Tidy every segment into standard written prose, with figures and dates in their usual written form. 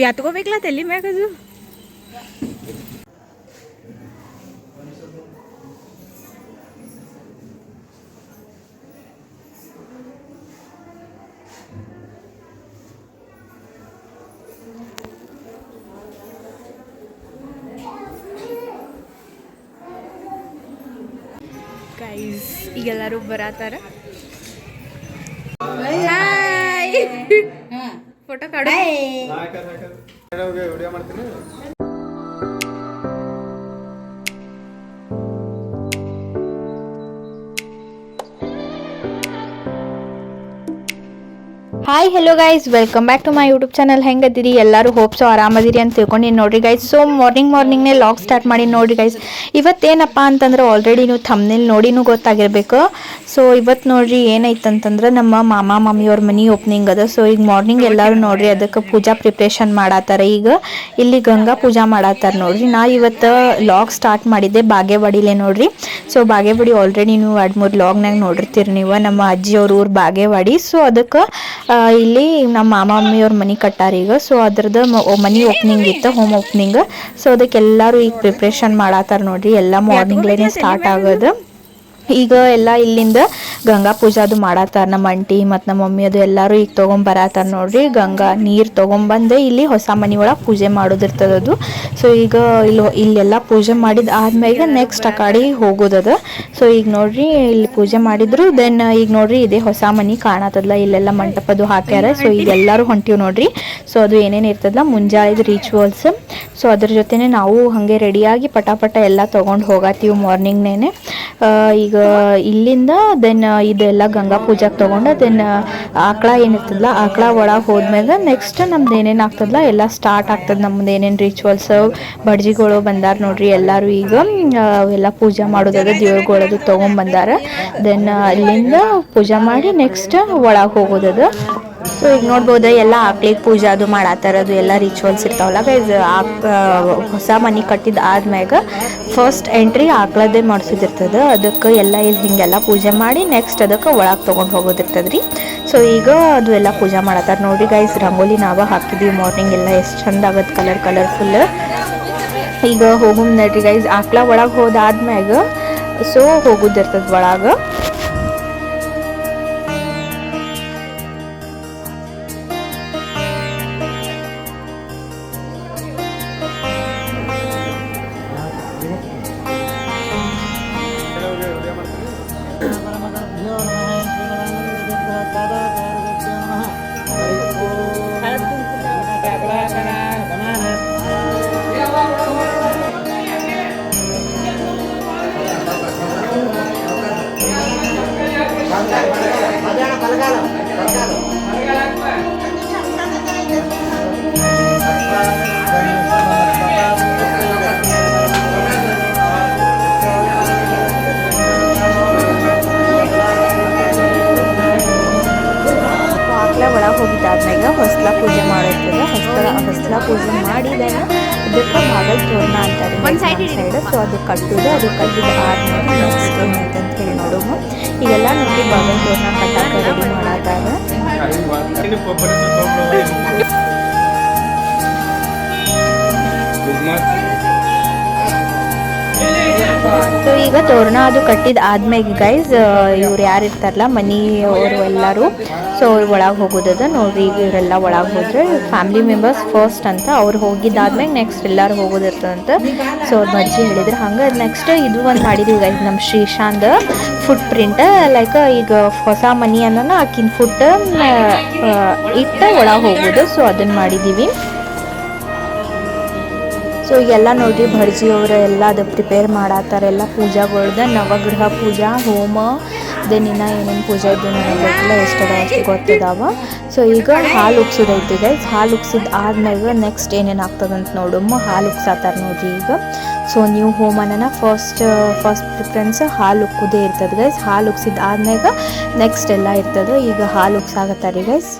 ಯಾತ್ಕೋಬೇಕಲ್ಲ ತಲೆ ಮ್ಯಾಗದು ಗೈಸ್ ಈಗೆಲ್ಲರೂ ಬರತ್ತಾರ ಫೋಟೋ ಕಾಡು ವಿಡಿಯೋ ಮಾಡ್ತೀನಿ hi hello guys welcome back to my YouTube channel. ಹೆಂಗದಿರಿ ಎಲ್ಲರೂ ಹೋಪ್ಸು ಆರಾಮದಿರಿ ಅಂತ ತಿಳ್ಕೊಂಡು ನೋಡ್ರಿ ಗೈಸ್. ಸೊ ಮಾರ್ನಿಂಗ್ನೇ ಲಾಗ್ ಸ್ಟಾರ್ಟ್ ಮಾಡಿ ನೋಡ್ರಿ ಗೈಸ್. ಇವತ್ತೇನಪ್ಪ ಅಂತಂದ್ರೆ ಆಲ್ರೆಡಿ ನೀವು ಥಂಬ್ನೇಲ್ ನೋಡಿನೂ ಗೊತ್ತಾಗಿರ್ಬೇಕು. ಸೊ ಇವತ್ತು ನೋಡ್ರಿ ಏನೈತಂತಂದ್ರೆ ನಮ್ಮ ಮಾಮ ಮಮ್ಮಿಯವ್ರ ಮನೆ ಓಪನಿಂಗ್ ಅದ. ಸೊ ಈಗ ಮಾರ್ನಿಂಗ್ ಎಲ್ಲರೂ ನೋಡ್ರಿ ಅದಕ್ಕೆ ಪೂಜಾ ಪ್ರಿಪ್ರೇಷನ್ ಮಾಡತ್ತಾರ. ಈಗ ಇಲ್ಲಿ ಗಂಗಾ ಪೂಜಾ ಮಾಡತ್ತಾರ ನೋಡ್ರಿ. ನಾ ಇವತ್ತು ಲಾಗ್ ಸ್ಟಾರ್ಟ್ ಮಾಡಿದ್ದೆ ಬಾಗೇವಾಡಿಲೇ ನೋಡ್ರಿ. ಸೊ ಬಾಗೇವಾಡಿ ಆಲ್ರೆಡಿ ನೀವು 2-3 ಲಾಗ್ನಾಗ ನೋಡಿರ್ತೀರಿ ನೀವು. ನಮ್ಮ ಅಜ್ಜಿಯವ್ರ ಊರು ಬಾಗೇವಾಡಿ. ಸೊ ಅದಕ್ಕೆ ಇಲ್ಲಿ ನಮ್ಮ ಮಾಮ ಮಮ್ಮಿಯವ್ರ ಮನೆ ಕಟ್ಟಾರ ಈಗ. ಸೊ ಅದ್ರದ್ದು ಮನಿ ಓಪನಿಂಗ್ ಇತ್ತು, ಹೋಮ್ ಓಪನಿಂಗ್. ಸೊ ಅದಕ್ಕೆಲ್ಲರೂ ಈಗ ಪ್ರಿಪ್ರೇಷನ್ ಮಾಡತ್ತಾರ ನೋಡ್ರಿ. ಎಲ್ಲ ಮಾರ್ನಿಂಗ್ಲೇನೆ ಸ್ಟಾರ್ಟ್ ಆಗೋದು. ಈಗ ಎಲ್ಲ ಇಲ್ಲಿಂದ ಗಂಗಾ ಪೂಜಾ ಅದು ಮಾಡತ್ತಾರ. ನಮ್ಮ ಅಂಟಿ ಮತ್ತು ನಮ್ಮ ಮಮ್ಮಿ ಅದು ಎಲ್ಲರೂ ಈಗ ತೊಗೊಂಬರತ್ತಾರ ನೋಡ್ರಿ. ಗಂಗಾ ನೀರು ತೊಗೊಂಬಂದು ಇಲ್ಲಿ ಹೊಸ ಮನೆ ಒಳಗೆ ಪೂಜೆ ಮಾಡೋದಿರ್ತದದು. ಸೊ ಈಗ ಇಲ್ಲೆಲ್ಲ ಪೂಜೆ ಮಾಡಿದ ಆದ್ಮೇಲೆ ನೆಕ್ಸ್ಟ್ ಆ ಕಡೆ ಹೋಗೋದದ. ಸೊ ಈಗ ನೋಡ್ರಿ ಇಲ್ಲಿ ಪೂಜೆ ಮಾಡಿದ್ರು. ದೆನ್ ಈಗ ನೋಡ್ರಿ ಇದೇ ಹೊಸ ಮನೆ ಕಾಣತ್ತದಲ್ಲ, ಇಲ್ಲೆಲ್ಲ ಮಂಟಪದು ಹಾಕ್ಯಾರ. ಸೊ ಈಗ ಎಲ್ಲರೂ ಹೊಂಟಿವಿ ನೋಡ್ರಿ. ಸೊ ಅದು ಏನೇನು ಇರ್ತದಲ್ಲ ಮುಂಜಾನೆದು ರಿಚುವಲ್ಸ್. ಸೊ ಅದ್ರ ಜೊತೆನೆ ನಾವು ಹಾಗೆ ರೆಡಿಯಾಗಿ ಪಟಾಪಟ ಎಲ್ಲ ತೊಗೊಂಡು ಹೋಗತ್ತೀವಿ ಮಾರ್ನಿಂಗ್ನೇನೆ. ಈಗ ಇಲ್ಲಿಂದ ದೆನ್ ಇದೆಲ್ಲ ಗಂಗಾ ಪೂಜಾಗೆ ತೊಗೊಂಡು ದೆನ್ ಆಕಳ ಏನಿರ್ತದಲ್ಲ ಆಕಳ ಒಳಗೆ ಹೋದ್ಮೇಲೆ ನೆಕ್ಸ್ಟ್ ನಮ್ದು ಏನೇನು ಆಗ್ತದಲ್ಲ ಎಲ್ಲ ಸ್ಟಾರ್ಟ್ ಆಗ್ತದೆ. ನಮ್ದು ಏನೇನು ರಿಚುವಲ್ಸ್ ಬಡ್ಜಿಗಳು ಬಂದಾರ ನೋಡ್ರಿ. ಎಲ್ಲರೂ ಈಗ ಎಲ್ಲ ಪೂಜೆ ಮಾಡೋದದು, ದೇವ್ರುಗಳದು ತೊಗೊಂಬಂದಾರ. ದೆನ್ ಅಲ್ಲಿಂದ ಪೂಜೆ ಮಾಡಿ ನೆಕ್ಸ್ಟ್ ಒಳಗೆ ಹೋಗೋದದು. ಸೊ ಈಗ ನೋಡ್ಬೋದು ಎಲ್ಲ ಆಕ್ಳಿಗೆ ಪೂಜೆ ಅದು ಮಾಡತ್ತಾರದು ಎಲ್ಲ ರಿಚುವಲ್ಸ್ ಇರ್ತಾವಲ್ಲ ಗೈಸ್. ಹೊಸ ಮನೆ ಕಟ್ಟಿದ ಆದ್ಮ್ಯಾಗ ಫಸ್ಟ್ ಎಂಟ್ರಿ ಆಕಳದ್ದೇ ಮಾಡಿಸೋದಿರ್ತದೆ. ಅದಕ್ಕೆ ಎಲ್ಲ ಇಲ್ಲಿ ಹಿಂಗೆಲ್ಲ ಪೂಜೆ ಮಾಡಿ ನೆಕ್ಸ್ಟ್ ಅದಕ್ಕೆ ಒಳಗೆ ತೊಗೊಂಡು ಹೋಗೋದಿರ್ತದ್ರಿ. ಸೊ ಈಗ ಅದು ಎಲ್ಲ ಪೂಜೆ ಮಾಡತ್ತಾರ ನೋಡ್ರಿ ಗೈಸ್. ರಂಗೋಲಿ ನಾವೇ ಹಾಕಿದ್ವಿ ಮಾರ್ನಿಂಗ್. ಎಲ್ಲ ಎಷ್ಟು ಚಂದ ಆಗತ್ತೆ ಕಲರ್ಫುಲ್. ಈಗ ಹೋಗು ನಡ್ರಿ ಗೈಸ್. ಆಕಳ ಒಳಗೆ ಹೋದಾದ್ಮ್ಯಾಗ ಸೊ ಹೋಗೋದಿರ್ತದೆ ಒಳಗೆ. ಹೋಗಿದ್ದಾದ್ಮೇಲೆ ಹೊಸ್ಲ ಪೂಜೆ ಮಾಡಿರ್ತದೆ. ಹೊಸ್ಲ ಪೂಜೆ ಮಾಡಿದಾಗ ಇದಕ್ಕೆ ಬಾಗಲ್ ತೋರಣ ಅಂತಾರೆ ಒಂದು ಸೈಡ್. ಸೊ ಅದು ಕಟ್ಟುದು, ಅದು ಕಟ್ಟಿದ ಆದ್ಮೇಲೆ ನೆಕ್ಸ್ಟ್ ಏನೈತೆ ಅಂತ ಹೇಳಿ ನೋಡುವ. ಈಗೆಲ್ಲ ನೋಡಿ ಬಾಗಲ್ ತೋರಣ ಕಟ್ಟಕ್ಕೆ ರೆಡಿ ಮಾಡತ್ತಾರ. ಸೊ ಈಗ ತೋರಣ ಅದು ಕಟ್ಟಿದ ಆದ್ಮೇಲೆ ಗೈಸ್ ಇವ್ರು ಯಾರು ಇರ್ತಾರಲ್ಲ ಮನೆಯವರು ಎಲ್ಲರೂ ಸೊ ಅವ್ರು ಒಳಗೆ ಹೋಗೋದದ ನೋಡ್ರಿ. ಈಗ ಇವರೆಲ್ಲ ಒಳಗೆ ಹೋದ್ರೆ ಫ್ಯಾಮಿಲಿ ಮೆಂಬರ್ಸ್ ಫಸ್ಟ್ ಅಂತ ಅವ್ರು ಹೋಗಿದ್ದಾದ್ಮೇಲೆ ನೆಕ್ಸ್ಟ್ ಎಲ್ಲರೂ ಹೋಗೋದಿರ್ತದಂತ. ಸೊ ಅವ್ರು ಬಡ್ಜಿ ಹೇಳಿದ್ರು ಹಂಗೆ. ನೆಕ್ಸ್ಟ್ ಇದು ಒಂದು ಮಾಡಿದೀವಿ ಗೈಸ್, ನಮ್ಮ ಶ್ರೀಶಾಂತ್ ಫುಟ್ ಪ್ರಿಂಟ್. ಲೈಕ್ ಈಗ ಹೊಸ ಮನಿ ಅನ್ನೋನ ಆಕಿನ ಫುಟ್ ಇಟ್ಟು ಒಳಗೆ ಹೋಗೋದು. ಸೊ ಅದನ್ನು ಮಾಡಿದ್ದೀವಿ. ಸೊ ಈಗೆಲ್ಲ ನೋಡ್ರಿ ಭರ್ಜಿಯವರು ಎಲ್ಲ ಅದು ಪ್ರಿಪೇರ್ ಮಾಡತ್ತಾರೆ. ಎಲ್ಲ ಪೂಜಾಗಳ್ದು ನವಗ್ರಹ ಪೂಜಾ, ಹೋಮ, ದೆನ್ ಇನ್ನು ಏನೇನು ಪೂಜೆ ಇದ್ದು ನನಗೆ ಗೊತ್ತಿಲ್ಲ, ಎಷ್ಟದ ಅಷ್ಟು ಗೊತ್ತಿದಾವ. ಸೊ ಈಗ ಹಾಲು ಉಗ್ಸೋದೈತಿ ಗೈಸ್. ಹಾಲು ಉಗ್ಸಿದ ಆದ್ಮೇಲೆ ನೆಕ್ಸ್ಟ್ ಏನೇನು ಆಗ್ತದಂತ ನೋಡಮ್ಮ. ಹಾಲು ಉಗ್ಸಾತಾರ ನೋಡ್ರಿ ಈಗ. ಸೊ ನೀವು ಹೋಮನ ಫಸ್ಟ್ ಪ್ರಿಫರೆನ್ಸ್ ಹಾಲು ಉಕ್ಕುದೇ ಇರ್ತದೆ ಗೈಸ್. ಹಾಲು ಉಗ್ಸಿದ ಆದ್ಮೇಲೆ ನೆಕ್ಸ್ಟ್ ಎಲ್ಲ ಇರ್ತದೆ. ಈಗ ಹಾಲು ಉಗ್ಸಾಗತ್ತಾರೆ ಗೈಸ್.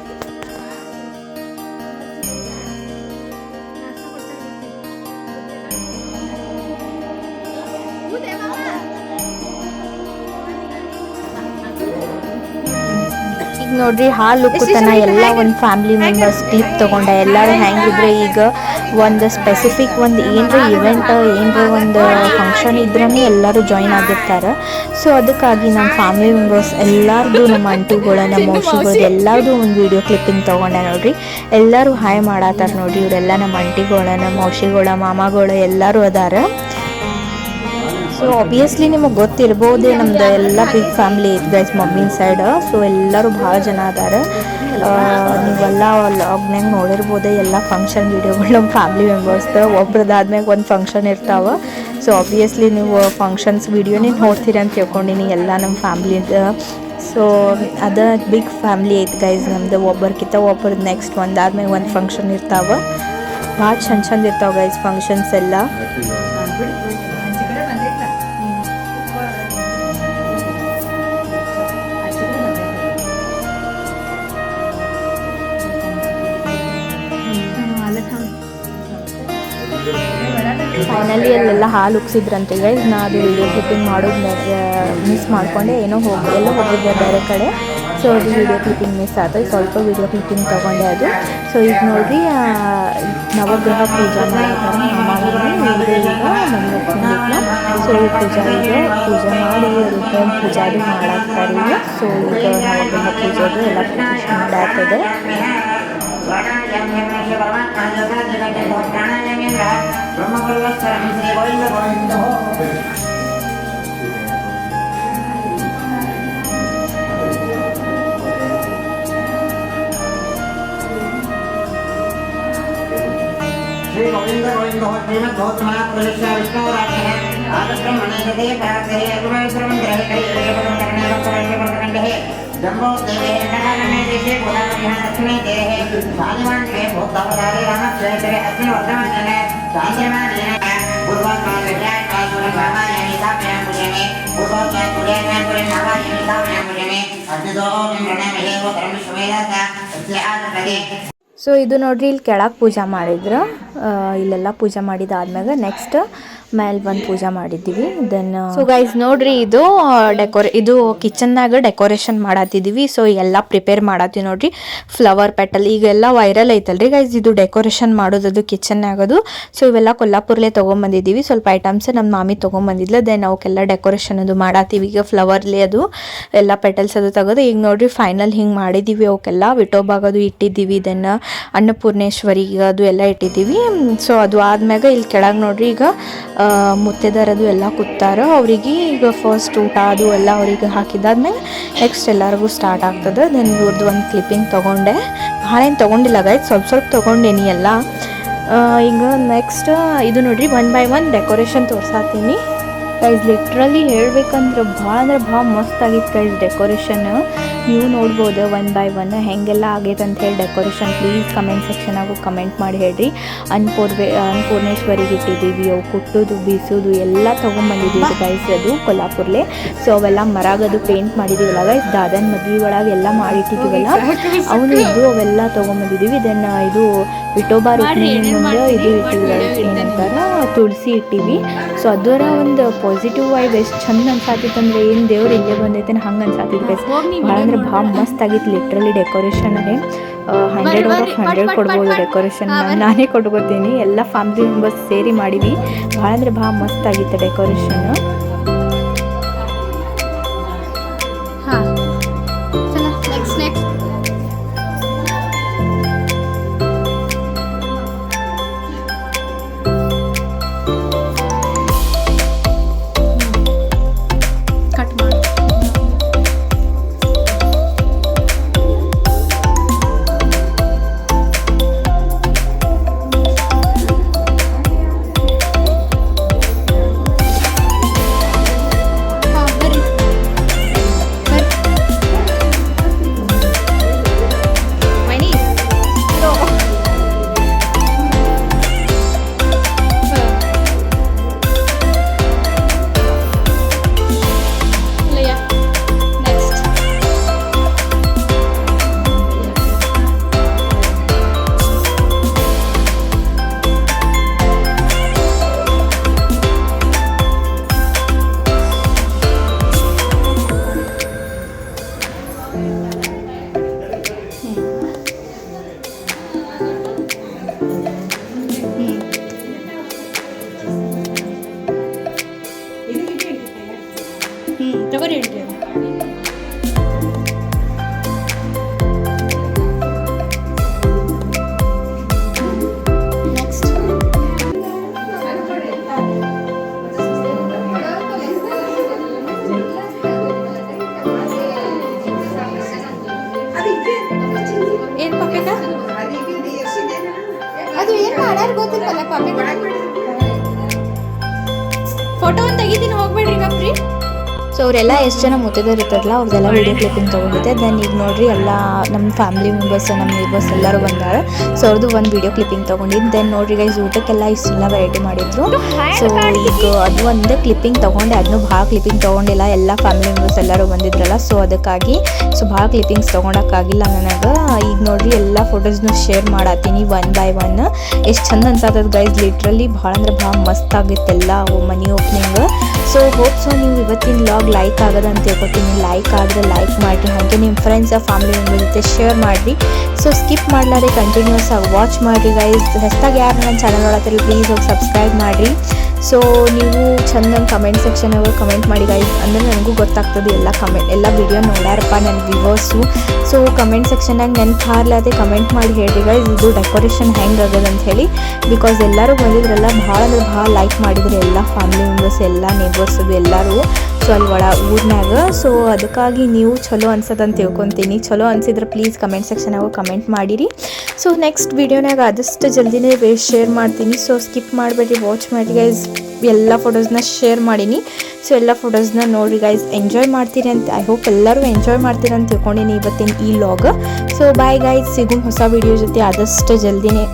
ಈಗ ನೋಡ್ರಿ ಹಾಲು ಉಕ್ಕುತನ ಎಲ್ಲ ಒಂದು ಫ್ಯಾಮಿಲಿ ಮೆಂಬರ್ಸ್ ಕ್ಲಿಪ್ ತೊಗೊಂಡೆ. ಎಲ್ಲರೂ ಹೆಂಗಿದ್ರೆ ಈಗ ಒಂದು ಸ್ಪೆಸಿಫಿಕ್ ಒಂದು ಏನರ ಇವೆಂಟ್ ಏನರ ಒಂದು ಫಂಕ್ಷನ್ ಇದ್ರೂ ಎಲ್ಲರೂ ಜಾಯಿನ್ ಆಗಿರ್ತಾರೆ. ಸೊ ಅದಕ್ಕಾಗಿ ನಮ್ಮ ಫ್ಯಾಮಿಲಿ ಮೆಂಬರ್ಸ್ ಎಲ್ಲರದು, ನಮ್ಮ ಆಂಟಿಗಳು, ನಮ್ಮ ಮೌಸಿಗಳು ಎಲ್ಲರದು ಒಂದು ವೀಡಿಯೋ ಕ್ಲಿಪ್ಪಿಂಗ್ ತೊಗೊಂಡೆ ನೋಡ್ರಿ. ಎಲ್ಲರೂ ಹಾಯ್ ಮಾಡತ್ತಾರ ನೋಡ್ರಿ. ಇವರೆಲ್ಲ ನಮ್ಮ ಆಂಟಿಗಳು, ನಮ್ಮ ಮೌಸಿಗಳು, ಮಾಮಗಳು ಎಲ್ಲರೂ ಅದಾರ. ಸೊ ಆಬ್ವಿಯಸ್ಲಿ ನಿಮಗೆ ಗೊತ್ತಿರ್ಬೋದು ನಮ್ದು ಎಲ್ಲ ಬಿಗ್ ಫ್ಯಾಮಿಲಿ ಐತೆ ಗೈಸ್ ಮಮ್ಮಿನ ಸೈಡ್. ಸೊ ಎಲ್ಲರೂ ಭಾಳ ಜನ ಅದಾರೆ. ನೀವೆಲ್ಲ ಲಾಗ್ನಾಗ ನೋಡಿರ್ಬೋದು ಎಲ್ಲ ಫಂಕ್ಷನ್ ವೀಡಿಯೋಗಳು ನಮ್ಮ ಫ್ಯಾಮಿಲಿ ಮೆಂಬರ್ಸ್ದು. ಒಬ್ರದ್ದಾದ್ಮ್ಯಾಗ ಒಂದು ಫಂಕ್ಷನ್ ಇರ್ತಾವೆ. ಸೊ ಆಬ್ವಿಯಸ್ಲಿ ನೀವು ಫಂಕ್ಷನ್ಸ್ ವೀಡಿಯೋನೇ ನೋಡ್ತೀರಿ ಅಂತ ತಿಳ್ಕೊಂಡಿನಿ ಎಲ್ಲ ನಮ್ಮ ಫ್ಯಾಮ್ಲಿದು. ಸೊ ಅದು ಬಿಗ್ ಫ್ಯಾಮ್ಲಿ ಐತೆ ಗೈಸ್ ನಮ್ದು. ಒಬ್ಬರ್ಕಿಂತ ಒಬ್ಬರು ನೆಕ್ಸ್ಟ್ ಒಂದಾದ್ಮೇಲೆ ಒಂದು ಫಂಕ್ಷನ್ ಇರ್ತಾವೆ. ಭಾಳ ಚಂದ ಇರ್ತಾವೆ ಗೈಸ್ ಫಂಕ್ಷನ್ಸ್ ಎಲ್ಲ. ಫೈನಲಿ ಅಲ್ಲೆಲ್ಲ ಹಾಲು ಉಕ್ಸಿದ್ರಂತೆ ಗೈಸ್. ನಾ ಅದು ವೀಡಿಯೋ ಕ್ಲಿಪ್ಪಿಂಗ್ ಮಾಡೋದು ಮಿಸ್ ಮಾಡಿಕೊಂಡೆ. ಎಲ್ಲೋ ಹೋಗಿದ್ದೆ ಬೇರೆ ಕಡೆ. ಸೊ ಅದು ವೀಡಿಯೋ ಕ್ಲಿಪ್ಪಿಂಗ್ ಮಿಸ್ ಆಯ್ತು. ಸ್ವಲ್ಪ ವೀಡಿಯೋ ಕ್ಲಿಪ್ಪಿಂಗ್ ತೊಗೊಂಡೆ ಅದು. ಸೊ ಈಗ ನೋಡಿರಿ ನವಗ್ರಹ ಪೂಜೆ ಮಾಡ್ತಾರೆ ಈಗ ಮನೆ. ಸೊ ಪೂಜೆ ಮಾಡಿ ಹೋಮ್ ಪೂಜೆ ಅದು ಮಾಡಾಕ್ತಾರೆ ಈಗ. ಸೊ ಈಗ ನವಗ್ರಹ ಪೂಜೆದು ಎಲ್ಲ ಪ್ರಿಪರೇಷನ್ ಮಾಡಾಗ್ತದೆ. श्री गोविंद गोविंद श्रीमद् गौतम पुरुष विष्णु राजः आदस्त्रम मनयते प्राप्ते अग्रमेश्वरं ग्रहे कलियुगं करणे भक्तवैश्यवरकण्डे जम्बो देवे नगरमे देशे गोदावरी दक्षिणे देहे शालिवान् के भूतावतारे रामक्षेत्रे अस्मिन् वर्तमाने चान्द्रमाने पूर्वकाले कालुरभामायनि ताप्यां पुजने पूर्वकाले तुलेनां नावायनि ताप्यां पुजने अग्निदो प्रणमे वो परमेश्वरः तस्य आदप्रदे. ಸೊ ಇದು ನೋಡ್ರಿ ಇಲ್ಲಿ ಕೆಳಗೆ ಪೂಜೆ ಮಾಡಿದ್ರು. ಇಲ್ಲೆಲ್ಲ ಪೂಜೆ ಮಾಡಿದಾದ್ಮ್ಯಾಗ ನೆಕ್ಸ್ಟ್ ಮೇಲೆ ಬಂದು ಪೂಜೆ ಮಾಡಿದ್ದೀವಿ. ದೆನ್ ಸೊ ಗೈಸ್ ನೋಡ್ರಿ ಇದು ಕಿಚನ್ನಾಗ ಡೆಕೋರೇಷನ್ ಮಾಡತ್ತಿದ್ದೀವಿ. ಸೊ ಎಲ್ಲ ಪ್ರಿಪೇರ್ ಮಾಡತ್ತೀವಿ ನೋಡ್ರಿ. ಫ್ಲವರ್ ಪೆಟಲ್ ಈಗೆಲ್ಲ ವೈರಲ್ ಐತಲ್ರಿ ಗೈಸ್ ಇದು ಡೆಕೋರೇಷನ್ ಮಾಡೋದದು ಕಿಚನ್ನಾಗದು. ಸೊ ಇವೆಲ್ಲ ಕೊಲ್ಲಾಪುರ್ಲೆ ತೊಗೊಂಬಂದಿದ್ದೀವಿ. ಸ್ವಲ್ಪ ಐಟಮ್ಸ್ ನಮ್ಮ ಮಾಮಿ ತೊಗೊಂಬಂದಿದ್ಲ. ದೆನ್ ಅವಕ್ಕೆಲ್ಲ ಡೆಕೋರೇಷನ್ ಅದು ಮಾಡತ್ತೀವಿ ಈಗ ಫ್ಲವರ್ಲಿ ಅದು ಎಲ್ಲ ಪೆಟಲ್ಸ್ ಅದು ತೆಗೆದು ಈಗ ನೋಡ್ರಿ ಫೈನಲ್ ಹಿಂಗೆ ಮಾಡಿದ್ದೀವಿ. ಅವಕ್ಕೆಲ್ಲ ವಿಟೋಬಾಗದು ಇಟ್ಟಿದ್ದೀವಿ. ದೆನ್ ಅನ್ನಪೂರ್ಣೇಶ್ವರಿಗೆ ಅದು ಎಲ್ಲ ಇಟ್ಟಿದ್ದೀವಿ. ಸೊ ಅದು ಆದ್ಮ್ಯಾಗ ಇಲ್ಲಿ ಕೆಳಗೆ ನೋಡ್ರಿ ಈಗ ಮುತ್ತೈದೆಯರದು ಎಲ್ಲ ಕೂತಾರ. ಅವರಿಗೆ ಈಗ ಫಸ್ಟ್ ಊಟ ಅದು ಎಲ್ಲ ಅವ್ರಿಗೆ ಹಾಕಿದಾದ್ಮೇಲೆ ನೆಕ್ಸ್ಟ್ ಎಲ್ಲರಿಗೂ ಸ್ಟಾರ್ಟ್ ಆಗ್ತದೆ. ದೆನ್ ಇವ್ರದ್ದು ಒಂದು ಕ್ಲಿಪ್ಪಿಂಗ್ ತೊಗೊಂಡೆ. ಭಾಳ ಏನು ತೊಗೊಂಡಿಲ್ಲ ಗೈಸ್, ಸ್ವಲ್ಪ ತೊಗೊಂಡೇನಿ ಎಲ್ಲ. ಈಗ ನೆಕ್ಸ್ಟ್ ಇದು ನೋಡ್ರಿ 1 by 1 ಡೆಕೋರೇಷನ್ ತೋರ್ಸಾತೀನಿ ಗೈಸ್. ಲಿಟ್ರಲಿ ಹೇಳ್ಬೇಕಂದ್ರೆ ಭಾಳ ಮಸ್ತ್ ಆಗಿತ್ತು ಗೈಸ್ ಡೆಕೋರೇಷನ್. ನೀವು ನೋಡ್ಬೋದು 1 by 1 ಹೆಂಗೆಲ್ಲ ಆಗೈತೆ ಅಂತ ಹೇಳಿ ಡೆಕೋರೇಷನ್. ಪ್ಲೀಸ್ ಕಮೆಂಟ್ ಸೆಕ್ಷನಾಗೂ ಕಮೆಂಟ್ ಮಾಡಿ ಹೇಳ್ರಿ. ಅನ್ನಪೂರ್ಣೇಶ್ವರಿಗೆ ಇಟ್ಟಿದ್ದೀವಿ. ಅವು ಕುಟ್ಟೋದು ಬೀಸೋದು ಎಲ್ಲ ತೊಗೊಂಬಂದಿದ್ದೀವಿ ಗೈಸ್ ಅದು ಕೊಲ್ಲಾಪುರ್ಲೆ. ಸೊ ಅವೆಲ್ಲ ಮರಾಗದು ಪೇಂಟ್ ಮಾಡಿದ್ದೀವಲ್ಲ ಗೈಸ್. ದಾದನ್ ಮದ್ವೆ ಒಳಗೆ ಎಲ್ಲ ಮಾಡಿಟ್ಟಿದ್ದೀವಲ್ಲ ಅವನು ಇದು ಅವೆಲ್ಲ ತೊಗೊಂಬಂದಿದ್ದೀವಿ. ದೆನ್ ಇದು ವಿಟೋಬಾ ರುಕ್ಮಿಣಿ ಮುಂದೆ ಇದು ಇಟ್ಟಿವಿ ಏನಂತಾರ ತುಳಸಿ ಇಟ್ಟಿವಿ. ಸೊ ಅದರ ಒಂದು ಪಾಸಿಟಿವ್ ವೈಬ್ ಎಷ್ಟು ಚಂದ ಅನ್ಸಾತಿತ್ತು ಅಂದರೆ ಏನು ದೇವ್ರು ಇಲ್ಲೇ ಬಂದೈತೆ ಹಂಗೆ ಅನ್ಸಾತಿತ್ತು ಗೈಸ್. ಭಾಳ ಅಂದ್ರೆ ಭಾಳ ಮಸ್ತ್ ಆಗಿತ್ತು ಲಿಟ್ರಲಿ ಡೆಕೋರೇಷನ್. 100/100 ಕೊಡ್ಬೋದು ಡೆಕೋರೇಷನ್. ನಾನೇ ಕೊಟ್ಕೋತೀನಿ. ಎಲ್ಲ ಫ್ಯಾಮಿಲಿ ಮೆಂಬರ್ಸ್ ಸೇರಿ ಮಾಡಿವಿ. ಭಾಳ ಅಂದ್ರೆ ಭಾಳ ಮಸ್ತ್ ಆಗಿತ್ತು ಡೆಕೋರೇಷನ್. ತಗೋರಿ ಹೇಳ್ರಿ ಏನ್ ಪಾಪೆಗ ಅದು ಏನ್ ಮಾಡ್ಯಾರ ಗೊತ್ತಿಲ್ಲಲ್ಲ ಪಾಪೆಗ ಫೋಟೋ ಒಂದು ತೆಗಿತೀನಿ ಹೋಗ್ಬೇಡ್ರಿ ಗಪ್ರಿ ಸೊ ಅವರೆಲ್ಲ ಎಷ್ಟು ಜನ ಮುತ್ತಿದವ್ರು ಇರ್ತದಲ್ಲ ಅವ್ರದ್ದೆಲ್ಲ ವೀಡಿಯೋ ಕ್ಲಿಪ್ಪಿಂಗ್ ತೊಗೊಂಡಿದ್ದೆ ದೆನ್ ಈಗ ನೋಡ್ರಿ ಎಲ್ಲ ನಮ್ಮ ಫ್ಯಾಮಿಲಿ ಮೆಂಬರ್ಸ್ ನಮ್ಮ ನೇಬರ್ಸ್ ಎಲ್ಲರೂ ಬಂದಾರ ಸೊ ಅವ್ರದ್ದು ಒಂದು ವೀಡಿಯೋ ಕ್ಲಿಪ್ಪಿಂಗ್ ತೊಗೊಂಡಿದ್ದು ದೆನ್ ನೋಡ್ರಿ ಗೈಸ್ ಊಟಕ್ಕೆಲ್ಲ ಇಷ್ಟೆಲ್ಲ ವೆರೈಟಿ ಮಾಡಿದ್ರು ಸೊ ಈಗ ಅದು ಒಂದೇ ಕ್ಲಿಪ್ಪಿಂಗ್ ತೊಗೊಂಡೆ ಅದನ್ನು ಭಾಳ ಕ್ಲಿಪ್ಪಿಂಗ್ ತೊಗೊಂಡಿಲ್ಲ ಎಲ್ಲ ಫ್ಯಾಮಿಲಿ ಮೆಂಬರ್ಸ್ ಎಲ್ಲರೂ ಬಂದಿದ್ರಲ್ಲ ಸೊ ಅದಕ್ಕಾಗಿ ಸೊ ಭಾಳ ಕ್ಲಿಪ್ಪಿಂಗ್ಸ್ ತೊಗೊಳಕ್ಕಾಗಿಲ್ಲ ನನಗೆ ಈಗ ನೋಡ್ರಿ ಎಲ್ಲ ಫೋಟೋಸ್ನು ಶೇರ್ ಮಾಡತ್ತೀನಿ 1 by 1 ಎಷ್ಟು ಚಂದ ಅನ್ಸತ್ತದ ಗೈಸ್ ಲಿಟ್ರಲಿ ಭಾಳ ಅಂದ್ರೆ ಭಾಳ ಮಸ್ತ್ ಆಗಿತ್ತೆಲ್ಲ ಮನಿ ಓಪನಿಂಗ್ ಸೊ ಹೋಪ್ ಸೊ ನೀವು ಇವತ್ತಿನ ವ್ಲಾಗ್ ಲೈಕ್ ಆಗೋದು ಅಂತ ತಿಳ್ಕೊತೀನಿ ಲೈಕ್ ಆದರೆ ಲೈಕ್ ಮಾಡಿರಿ ಹಾಗೆ ನಿಮ್ಮ ಫ್ರೆಂಡ್ಸ್ ಫ್ಯಾಮಿಲಿ ಮೆಂಬರ್ ಜೊತೆ ಶೇರ್ ಮಾಡಿರಿ ಸೊ ಸ್ಕಿಪ್ ಮಾಡಲಾರೆ ಕಂಟಿನ್ಯೂಸ್ ಆಗಿ ವಾಚ್ ಮಾಡಿರಿ ಗೈಸ್ ಹೊಸ್ದಾಗಿ ಯಾರು ನನ್ನ ಚಾನಲ್ ನೋಡತ್ತಿಲ್ಲ ಪ್ಲೀಸ್ ಹೋಗಿ ಸಬ್ಸ್ಕ್ರೈಬ್ ಮಾಡಿರಿ ಸೊ ನೀವು ಚಂದ ಕಮೆಂಟ್ ಸೆಕ್ಷನಾಗ ಕಮೆಂಟ್ ಮಾಡಿ ಗೈಸ್ ಅಂದರೆ ನನಗೂ ಗೊತ್ತಾಗ್ತದೆ ಎಲ್ಲ ವಿಡಿಯೋ ನೋಡ್ಯಾರಪ್ಪ ನನ್ನ ವ್ಯೂವರ್ಸು ಸೊ ಕಮೆಂಟ್ ಸೆಕ್ಷನಾಗ ನೆನ್ಪು ಹಾರ್ಲಾದೆ ಕಮೆಂಟ್ ಮಾಡಿ ಹೇಳ್ರಿ ಗೈಸ್ ಇದು ಡೆಕೋರೇಷನ್ ಹೆಂಗೆ ಆಗದ ಅಂತ ಹೇಳಿ ಬಿಕಾಸ್ ಎಲ್ಲರೂ ಬಂದಿದ್ರಲ್ಲ ಭಾಳ ಅಂದ್ರೆ ಭಾಳ ಲೈಕ್ ಮಾಡಿದ್ರು ಎಲ್ಲ ಫ್ಯಾಮಿಲಿ ಮೆಂಬರ್ಸ್ ಎಲ್ಲ ನೇಬರ್ಸ್ ಅದು ಎಲ್ಲರೂ ಸೊ ಅಲ್ಲಿ ಊರಿನಾಗ ಸೊ ಅದಕ್ಕಾಗಿ ನೀವು ಚಲೋ ಅನ್ಸದಂತ ತಿಳ್ಕೊತೀನಿ ಚಲೋ ಅನ್ಸಿದ್ರೆ ಪ್ಲೀಸ್ ಕಮೆಂಟ್ ಸೆಕ್ಷನಾಗ ಕಮೆಂಟ್ ಮಾಡಿರಿ ಸೊ ನೆಕ್ಸ್ಟ್ ವಿಡಿಯೋನಾಗ ಆದಷ್ಟು ಜಲ್ದಿನೇ ಶೇರ್ ಮಾಡ್ತೀನಿ ಸೊ ಸ್ಕಿಪ್ ಮಾಡಬೇಡಿ ವಾಚ್ ಮಾಡಿ ಗೈಸ್ ಎಲ್ಲ ಫೋಟೋಸ್ನ ಶೇರ್ ಮಾಡೀನಿ ಸೊ ಎಲ್ಲ ಫೋಟೋಸ್ನ ನೋಡಿರಿ ಗೈಸ್ ಎಂಜಾಯ್ ಮಾಡ್ತೀರಿ ಅಂತ ಐ ಹೋಪ್ ಎಲ್ಲರೂ ಎಂಜಾಯ್ ಮಾಡ್ತೀರಿ ಅಂತ ತಿಳ್ಕೊಂಡಿನಿ ಇವತ್ತಿನ ಈ ವ್ಲಾಗ್ ಸೊ ಬಾಯ್ ಗೈಸ್ ಸಿಗು ಹೊಸ ವಿಡಿಯೋ ಜೊತೆ ಆದಷ್ಟು ಜಲ್ದಿನೇ